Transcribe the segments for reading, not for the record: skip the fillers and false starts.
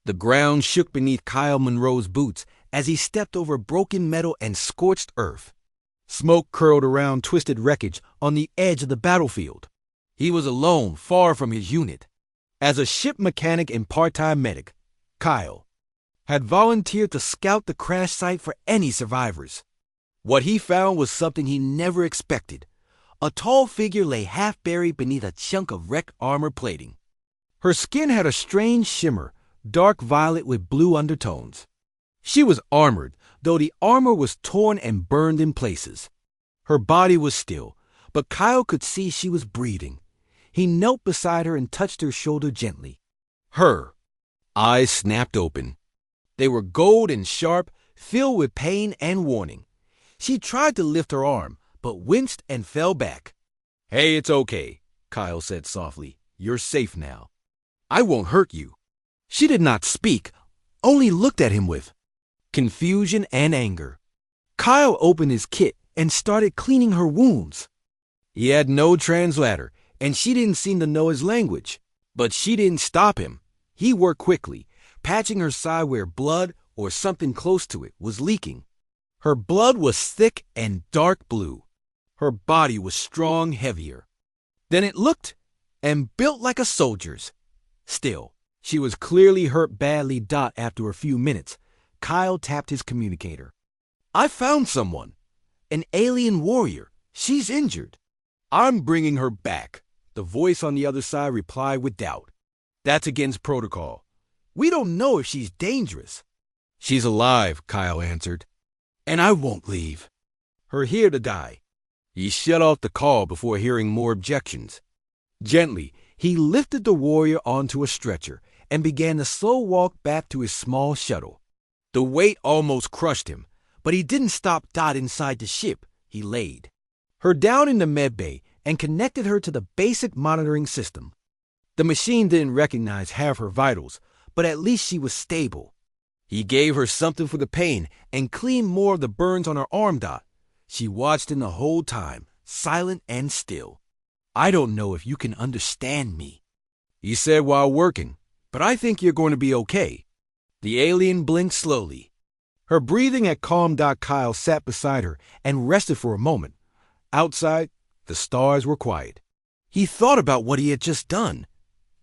The ground shook beneath Kyle Monroe's boots as he stepped over broken metal and scorched earth. Smoke curled around twisted wreckage on the edge of the battlefield. He was alone, far from his unit. As a ship mechanic and part-time medic, Kyle had volunteered to scout the crash site for any survivors. What he found was something he never expected. A tall figure lay half buried beneath a chunk of wrecked armor plating. Her skin had a strange shimmer, dark violet with blue undertones. She was armored, though the armor was torn and burned in places. Her body was still, but Kyle could see she was breathing. He knelt beside her and touched her shoulder gently. Her eyes snapped open. They were gold and sharp, filled with pain and warning. She tried to lift her arm, but winced and fell back. "Hey, it's okay," Kyle said softly. "You're safe now. I won't hurt you." She did not speak, only looked at him with confusion and anger. Kyle opened his kit and started cleaning her wounds. He had no translator, and she didn't seem to know his language. But she didn't stop him. He worked quickly, patching her side where blood, or something close to it, was leaking. Her blood was thick and dark blue. Her body was strong, heavier than it looked, and built like a soldier's. Still, she was clearly hurt badly. After a few minutes, Kyle tapped his communicator. "I found someone. An alien warrior. She's injured. I'm bringing her back," the voice on the other side replied with doubt. "That's against protocol. We don't know if she's dangerous." "She's alive," Kyle answered. "And I won't leave her here to die." He shut off the call before hearing more objections. Gently, he lifted the warrior onto a stretcher and began the slow walk back to his small shuttle. The weight almost crushed him, but he didn't stop. Inside the ship, he laid her down in the medbay and connected her to the basic monitoring system. The machine didn't recognize half her vitals, but at least she was stable. He gave her something for the pain and cleaned more of the burns on her arm. She watched him the whole time, silent and still. "I don't know if you can understand me," he said while working, "but I think you're going to be okay." The alien blinked slowly. Her breathing had calmed. Kyle sat beside her and rested for a moment. Outside, the stars were quiet. He thought about what he had just done.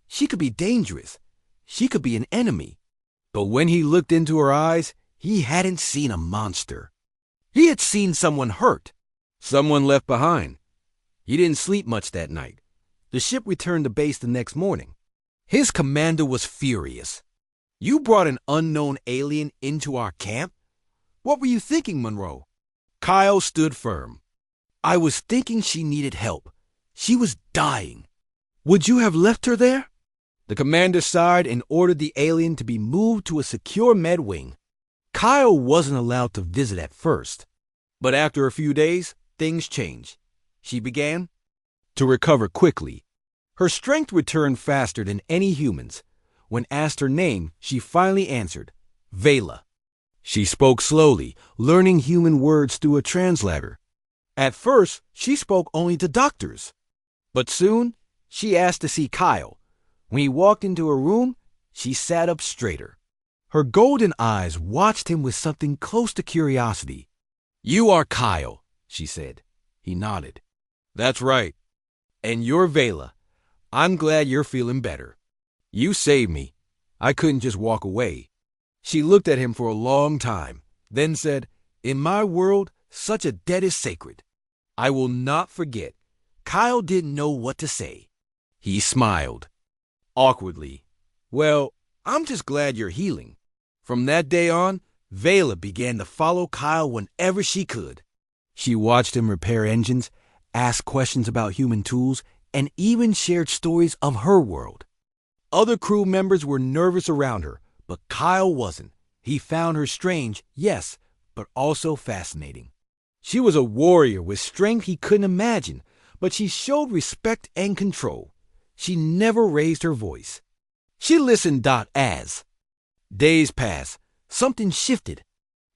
She could be dangerous. She could be an enemy. But when he looked into her eyes, he hadn't seen a monster. He had seen someone hurt, someone left behind. He didn't sleep much that night. The ship returned to base the next morning. His commander was furious. "You brought an unknown alien into our camp? What were you thinking, Monroe?" Kyle stood firm. "I was thinking she needed help. She was dying. Would you have left her there?" The commander sighed and ordered the alien to be moved to a secure med wing. Kyle wasn't allowed to visit at first, but after a few days, things changed. She began to recover quickly. Her strength returned faster than any human's. When asked her name, she finally answered, "Vela." She spoke slowly, learning human words through a translator. At first, she spoke only to doctors. But soon, she asked to see Kyle. When he walked into her room, she sat up straighter. Her golden eyes watched him with something close to curiosity. "You are Kyle," she said. He nodded. "That's right. And you're Vela. I'm glad you're feeling better. You saved me. I couldn't just walk away." She looked at him for a long time, then said, "In my world, such a debt is sacred. I will not forget." Kyle didn't know what to say. He smiled awkwardly. "Well, I'm just glad you're healing." From that day on, Vela began to follow Kyle whenever she could. She watched him repair engines, asked questions about human tools, and even shared stories of her world. Other crew members were nervous around her, but Kyle wasn't. He found her strange, yes, but also fascinating. She was a warrior with strength he couldn't imagine, but she showed respect and control. She never raised her voice. She listened. As days passed, something shifted.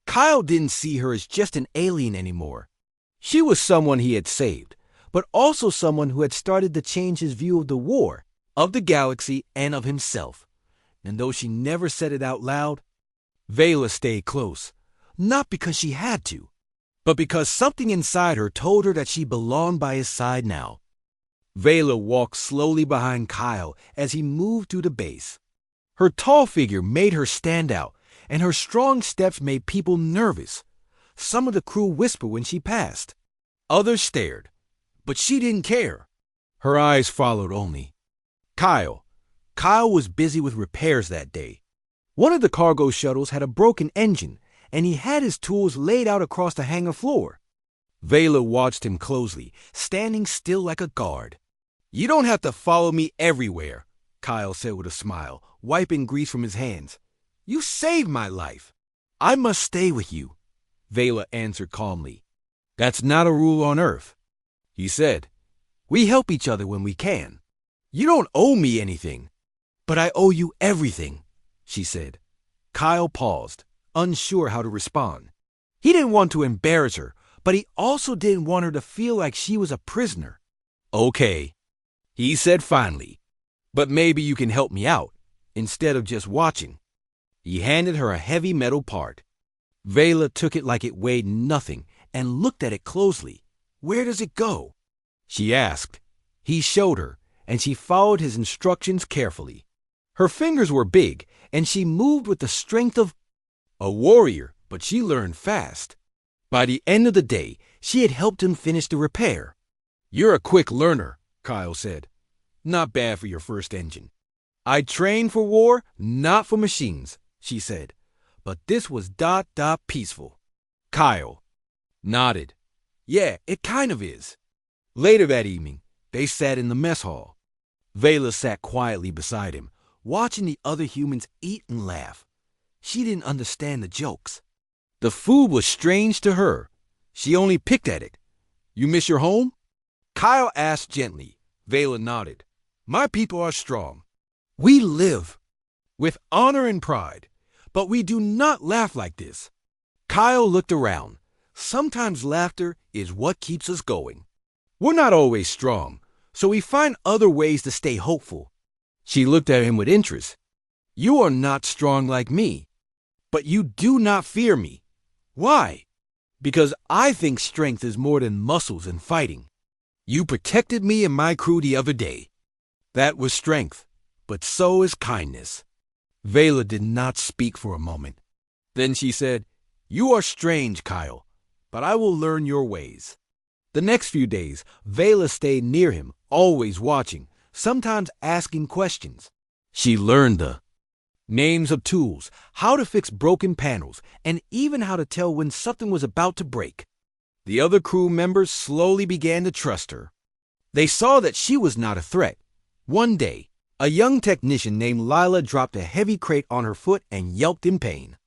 Kyle didn't see her as just an alien anymore. She was someone he had saved, but also someone who had started to change his view of the war, of the galaxy, and of himself. And though she never said it out loud, Vela stayed close, not because she had to, but because something inside her told her that she belonged by his side now. Vela walked slowly behind Kyle as he moved through the base. Her tall figure made her stand out, and her strong steps made people nervous. Some of the crew whispered when she passed. Others stared, but she didn't care. Her eyes followed only Kyle. Kyle was busy with repairs that day. One of the cargo shuttles had a broken engine, and he had his tools laid out across the hangar floor. Vela watched him closely, standing still like a guard. "You don't have to follow me everywhere," Kyle said with a smile, wiping grease from his hands. "You saved my life." "I must stay with you," Vela answered calmly. "That's not a rule on Earth," he said. "We help each other when we can. You don't owe me anything." "But I owe you everything," she said. Kyle paused, unsure how to respond. He didn't want to embarrass her, but he also didn't want her to feel like she was a prisoner. "Okay," he said finally, "but maybe you can help me out, instead of just watching." He handed her a heavy metal part. Vela took it like it weighed nothing and looked at it closely. "Where does it go?" she asked. He showed her, and she followed his instructions carefully. Her fingers were big, and she moved with the strength of a warrior, but she learned fast. By the end of the day, she had helped him finish the repair. "You're a quick learner," Kyle said. "Not bad for your first engine." "I trained for war, not for machines," she said. "But this was peaceful." Kyle nodded. "Yeah, it kind of is." Later that evening, they sat in the mess hall. Vela sat quietly beside him, watching the other humans eat and laugh. She didn't understand the jokes. The food was strange to her. She only picked at it. "You miss your home?" Kyle asked gently. Vela nodded. "My people are strong. We live with honor and pride, but we do not laugh like this." Kyle looked around. Sometimes laughter is what keeps us going. We're not always strong, so we find other ways to stay hopeful. She looked at him with interest. "You are not strong like me, but you do not fear me. Why?" "Because I think strength is more than muscles and fighting. You protected me and my crew the other day. That was strength, but so is kindness." Vela did not speak for a moment. Then she said, "You are strange, Kyle, but I will learn your ways." The next few days, Vela stayed near him, always watching, sometimes asking questions. She learned the names of tools, how to fix broken panels, and even how to tell when something was about to break. The other crew members slowly began to trust her. They saw that she was not a threat. One day, a young technician named Lila dropped a heavy crate on her foot and yelped in pain.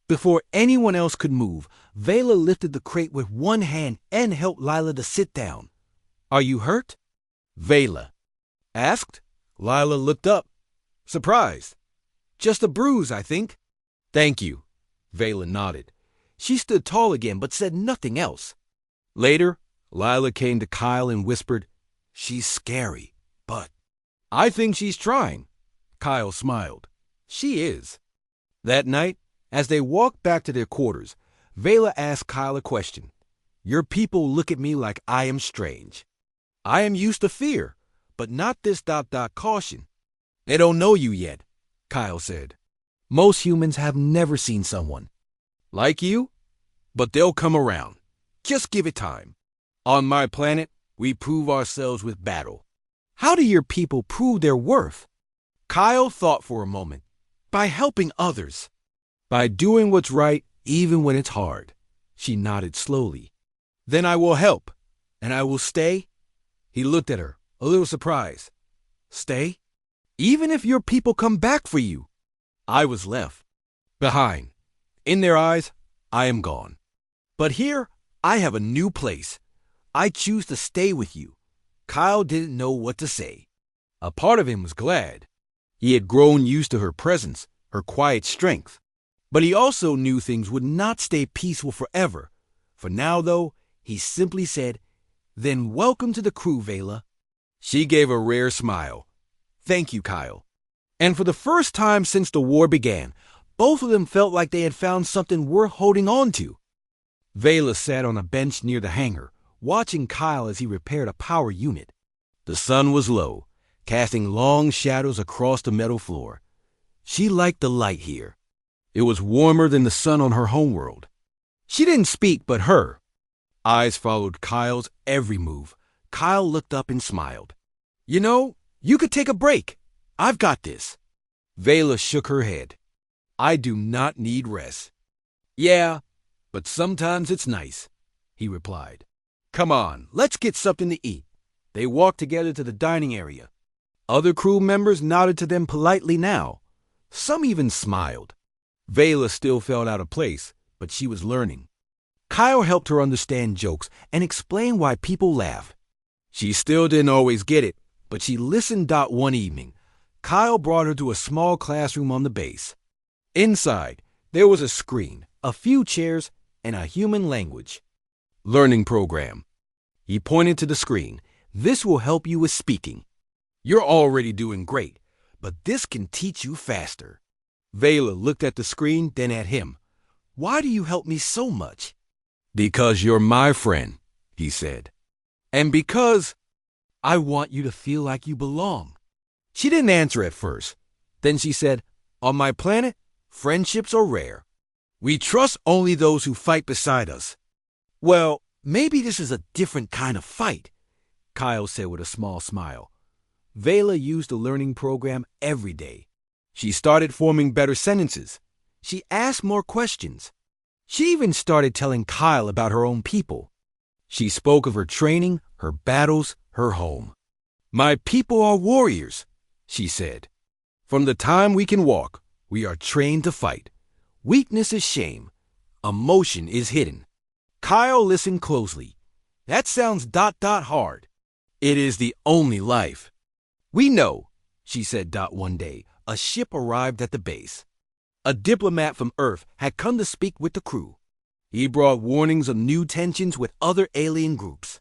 Before anyone else could move, Vela lifted the crate with one hand and helped Lila to sit down. "Are you hurt?" Vela asked. Lila looked up, surprised. "Just a bruise, I think." "Thank you," Vela nodded. She stood tall again but said nothing else. Later, Lila came to Kyle and whispered, "She's scary, but I think she's trying." Kyle smiled. "She is." That night, as they walked back to their quarters, Vela asked Kyle a question. "Your people look at me like I am strange. I am used to fear, but not this caution." "They don't know you yet," Kyle said. "Most humans have never seen someone like you, but they'll come around. Just give it time. On my planet, we prove ourselves with battle." "How do your people prove their worth?" Kyle thought for a moment. "By helping others. By doing what's right even when it's hard." She nodded slowly. "Then I will help, and I will stay." He looked at her, a little surprised. "Stay? Even if your people come back for you?" I was left behind. In their eyes, I am gone. But here, I have a new place. I choose to stay with you." Kyle didn't know what to say. A part of him was glad. He had grown used to her presence, her quiet strength. But he also knew things would not stay peaceful forever. For now, though, he simply said, "Then welcome to the crew, Vela." She gave a rare smile. "Thank you, Kyle." And for the first time since the war began, both of them felt like they had found something worth holding on to. Vela sat on a bench near the hangar, watching Kyle as he repaired a power unit. The sun was low, casting long shadows across the metal floor. She liked the light here. It was warmer than the sun on her homeworld. She didn't speak, but her eyes followed Kyle's every move. Kyle looked up and smiled. You know, you could take a break. I've got this. Vela shook her head. I do not need rest. Yeah, but sometimes it's nice, he replied. Come on, let's get something to eat. They walked together to the dining area. Other crew members nodded to them politely now. Some even smiled. Vela still felt out of place, but she was learning. Kyle helped her understand jokes and explain why people laugh. She still didn't always get it, but she listened. One evening, Kyle brought her to a small classroom on the base. Inside, there was a screen, a few chairs, and a human language learning program. He pointed to the screen. This will help you with speaking. You're already doing great, but this can teach you faster. Vela looked at the screen, then at him. Why do you help me so much? Because you're my friend, he said. And because I want you to feel like you belong. She didn't answer at first. Then she said, on my planet, friendships are rare. We trust only those who fight beside us. Well, maybe this is a different kind of fight, Kyle said with a small smile. Vela used the learning program every day. She started forming better sentences. She asked more questions. She even started telling Kyle about her own people. She spoke of her training, her battles, her home. My people are warriors, she said. From the time we can walk, we are trained to fight. Weakness is shame. Emotion is hidden. Kyle listened closely. That sounds hard. It is the only life. We know, she said. One day, a ship arrived at the base. A diplomat from Earth had come to speak with the crew. He brought warnings of new tensions with other alien groups.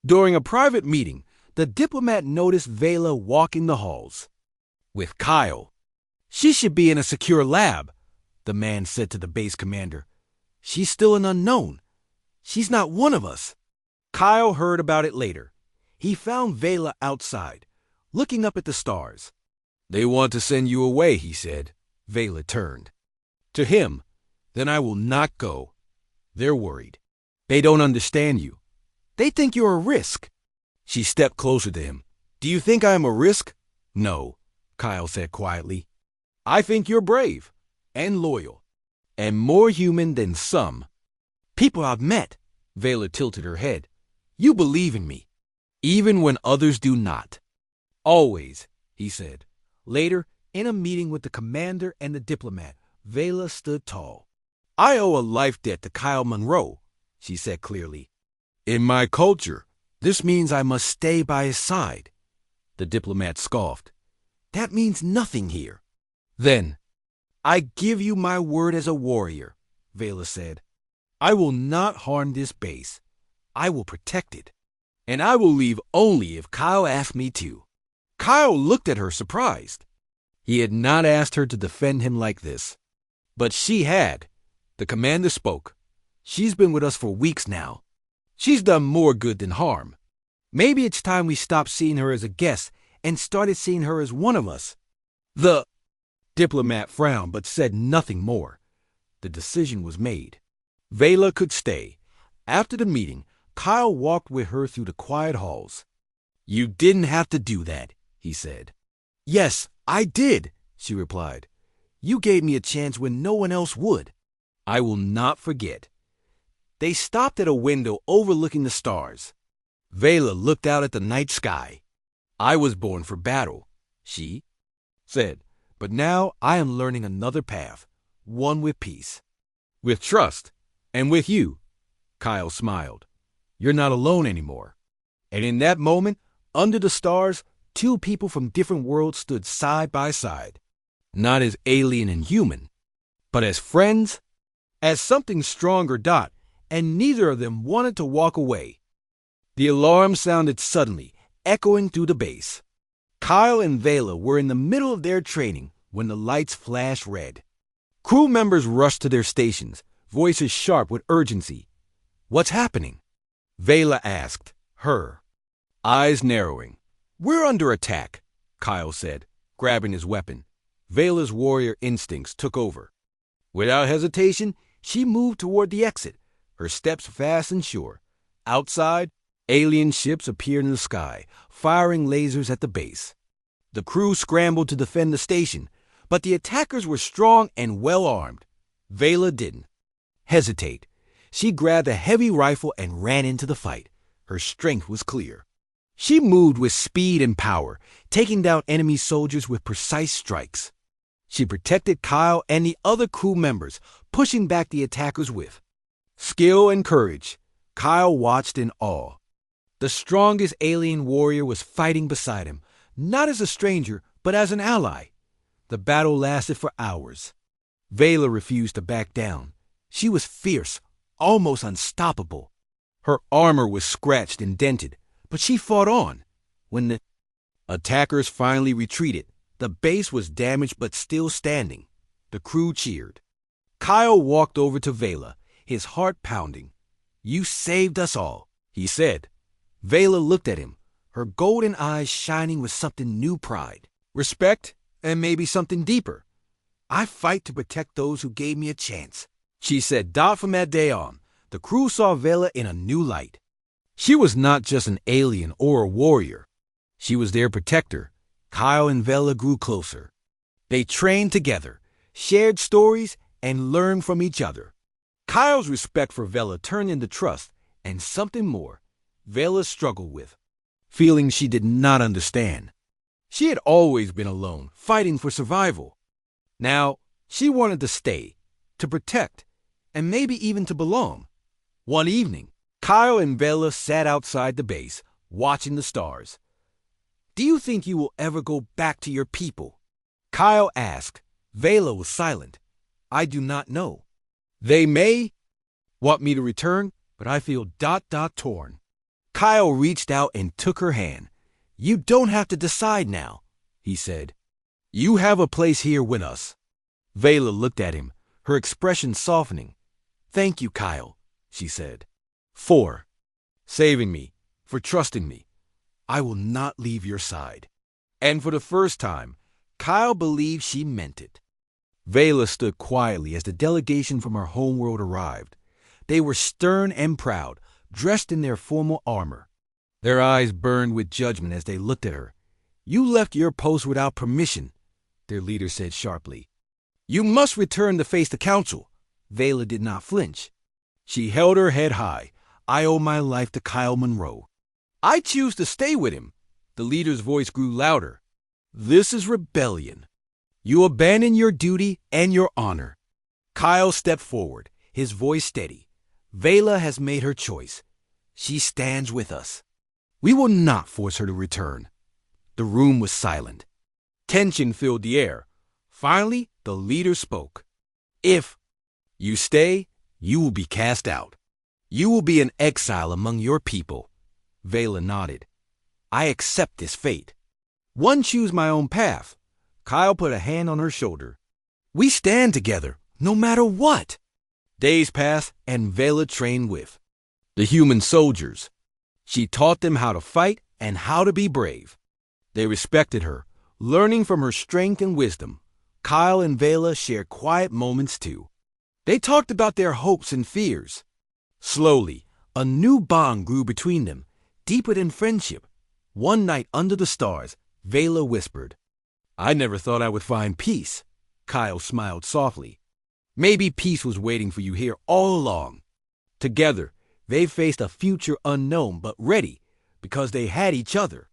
During a private meeting, the diplomat noticed Vela walking the halls with Kyle. She should be in a secure lab, the man said to the base commander. She's still an unknown. She's not one of us. Kyle heard about it later. He found Vela outside, looking up at the stars. They want to send you away, he said. Vela turned. To him, then I will not go. They're worried. They don't understand you. They think you're a risk. She stepped closer to him. Do you think I am a risk? No, Kyle said quietly. I think you're brave and loyal and more human than some people I've met. Vela tilted her head. You believe in me, even when others do not. Always, he said. Later, in a meeting with the commander and the diplomat, Vela stood tall. I owe a life debt to Kyle Monroe, she said clearly. In my culture, this means I must stay by his side. The diplomat scoffed. That means nothing here. Then, I give you my word as a warrior, Vela said. I will not harm this base. I will protect it. And I will leave only if Kyle asks me to. Kyle looked at her surprised. He had not asked her to defend him like this. But she had. The commander spoke. She's been with us for weeks now. She's done more good than harm. Maybe it's time we stopped seeing her as a guest and started seeing her as one of us. The diplomat frowned but said nothing more. The decision was made. Vela could stay. After the meeting, Kyle walked with her through the quiet halls. You didn't have to do that, he said. Yes, I did, she replied. You gave me a chance when no one else would. I will not forget. They stopped at a window overlooking the stars. Vela looked out at the night sky. I was born for battle, she said, but now I am learning another path, one with peace, with trust, and with you. Kyle smiled. You're not alone anymore. And in that moment, under the stars, two people from different worlds stood side by side, not as alien and human, but as friends, as something stronger. And neither of them wanted to walk away. The alarm sounded suddenly, echoing through the base. Kyle and Vela were in the middle of their training when the lights flashed red. Crew members rushed to their stations, voices sharp with urgency. "What's happening?" Vela asked, her eyes narrowing. "We're under attack," Kyle said, grabbing his weapon. Vela's warrior instincts took over. Without hesitation, she moved toward the exit, her steps fast and sure. Outside, alien ships appeared in the sky, firing lasers at the base. The crew scrambled to defend the station, but the attackers were strong and well-armed. Vela didn't hesitate. She grabbed a heavy rifle and ran into the fight. Her strength was clear. She moved with speed and power, taking down enemy soldiers with precise strikes. She protected Kyle and the other crew members, pushing back the attackers with skill and courage. Kyle watched in awe. The strongest alien warrior was fighting beside him, not as a stranger, but as an ally. The battle lasted for hours. Vela refused to back down. She was fierce, almost unstoppable. Her armor was scratched and dented, but she fought on. When the attackers finally retreated, the base was damaged but still standing. The crew cheered. Kyle walked over to Vela, his heart pounding. "You saved us all," he said. Vela looked at him, her golden eyes shining with something new pride, respect, and maybe something deeper. "I fight to protect those who gave me a chance," she said. From that day on, the crew saw Vela in a new light. She was not just an alien or a warrior. She was their protector. Kyle and Vela grew closer. They trained together, shared stories, and learned from each other. Kyle's respect for Vela turned into trust and something more. Vela struggled with feelings she did not understand. She had always been alone, fighting for survival. Now, she wanted to stay, to protect, and maybe even to belong. One evening, Kyle and Vela sat outside the base, watching the stars. "Do you think you will ever go back to your people?" Kyle asked. Vela was silent. "I do not know. They may want me to return, but I feel torn." Kyle reached out and took her hand. "You don't have to decide now," he said. "You have a place here with us." Vela looked at him, her expression softening. "Thank you, Kyle," she said. "For saving me, for trusting me. I will not leave your side." And for the first time, Kyle believed she meant it. Vela stood quietly as the delegation from her homeworld arrived. They were stern and proud, dressed in their formal armor. Their eyes burned with judgment as they looked at her. "You left your post without permission," their leader said sharply. "You must return to face the council." Vela did not flinch. She held her head high. "I owe my life to Kyle Monroe. I choose to stay with him." The leader's voice grew louder. "This is rebellion. You abandon your duty and your honor." Kyle stepped forward, his voice steady. "Vela has made her choice. She stands with us. We will not force her to return." The room was silent. Tension filled the air. Finally, the leader spoke. "If you stay, you will be cast out. You will be an exile among your people." Vela nodded. "I accept this fate. One choose my own path." Kyle put a hand on her shoulder. "We stand together, no matter what." Days passed, and Vela trained with the human soldiers. She taught them how to fight and how to be brave. They respected her, learning from her strength and wisdom. Kyle and Vela shared quiet moments too. They talked about their hopes and fears. Slowly, a new bond grew between them, deeper than friendship. One night under the stars, Vela whispered, "I never thought I would find peace." Kyle smiled softly. "Maybe peace was waiting for you here all along." Together, they faced a future unknown but ready because they had each other.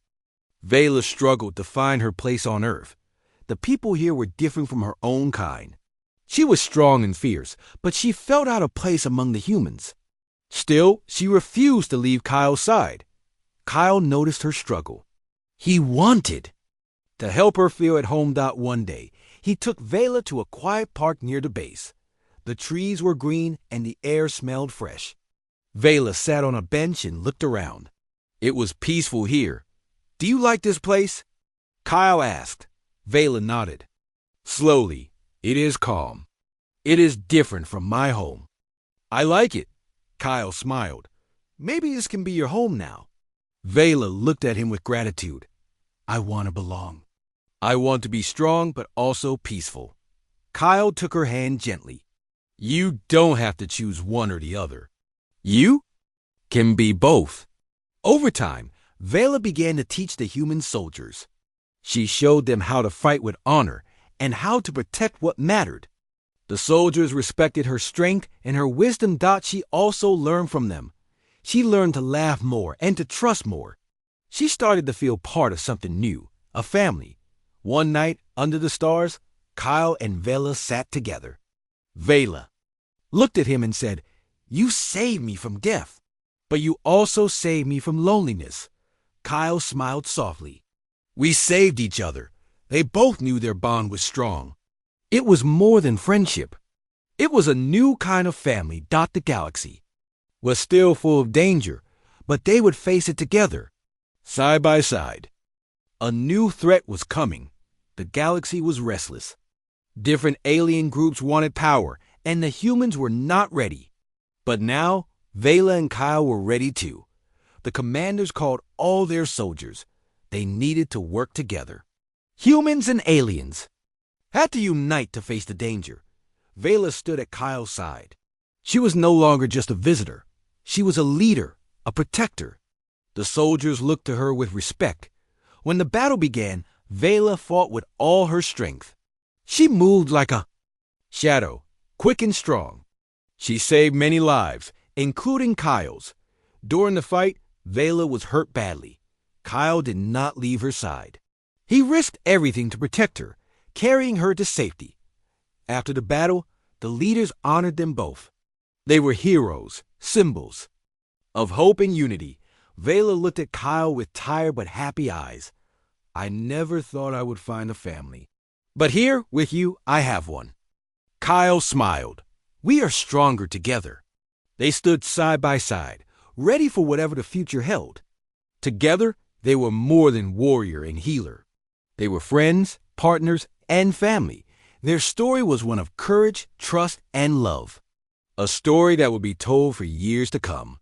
Vela struggled to find her place on Earth. The people here were different from her own kind. She was strong and fierce, but she felt out of place among the humans. Still, she refused to leave Kyle's side. Kyle noticed her struggle. He wanted to help her feel at home. One day, he took Vela to a quiet park near the base. The trees were green and the air smelled fresh. Vela sat on a bench and looked around. "It was peaceful here. Do you like this place?" Kyle asked. Vela nodded. Slowly, it is calm. It is different from my home. I like it. Kyle smiled. Maybe this can be your home now. Vela looked at him with gratitude. I want to belong. I want to be strong but also peaceful. Kyle took her hand gently. You don't have to choose one or the other. You can be both. Over time, Vela began to teach the human soldiers. She showed them how to fight with honor and how to protect what mattered. The soldiers respected her strength and her wisdom. She also learned from them. She learned to laugh more and to trust more. She started to feel part of something new, a family. One night, under the stars, Kyle and Vela sat together. Vela looked at him and said, You saved me from death, but you also saved me from loneliness. Kyle smiled softly. We saved each other. They both knew their bond was strong. It was more than friendship. It was a new kind of family. The galaxy was still full of danger, but they would face it together, side by side. A new threat was coming. The galaxy was restless. Different alien groups wanted power, and the humans were not ready. But now, Vela and Kyle were ready too. The commanders called all their soldiers. They needed to work together. Humans and aliens had to unite to face the danger. Vela stood at Kyle's side. She was no longer just a visitor. She was a leader, a protector. The soldiers looked to her with respect. When the battle began, Vela fought with all her strength. She moved like a shadow, quick and strong. She saved many lives, including Kyle's. During the fight, Vela was hurt badly. Kyle did not leave her side. He risked everything to protect her, carrying her to safety. After the battle, the leaders honored them both. They were heroes, symbols of hope and unity. Vela looked at Kyle with tired but happy eyes. I never thought I would find a family. But here, with you, I have one. Kyle smiled. We are stronger together. They stood side by side, ready for whatever the future held. Together, they were more than warrior and healer. They were friends, partners, and family. Their story was one of courage, trust, and love. A story that would be told for years to come.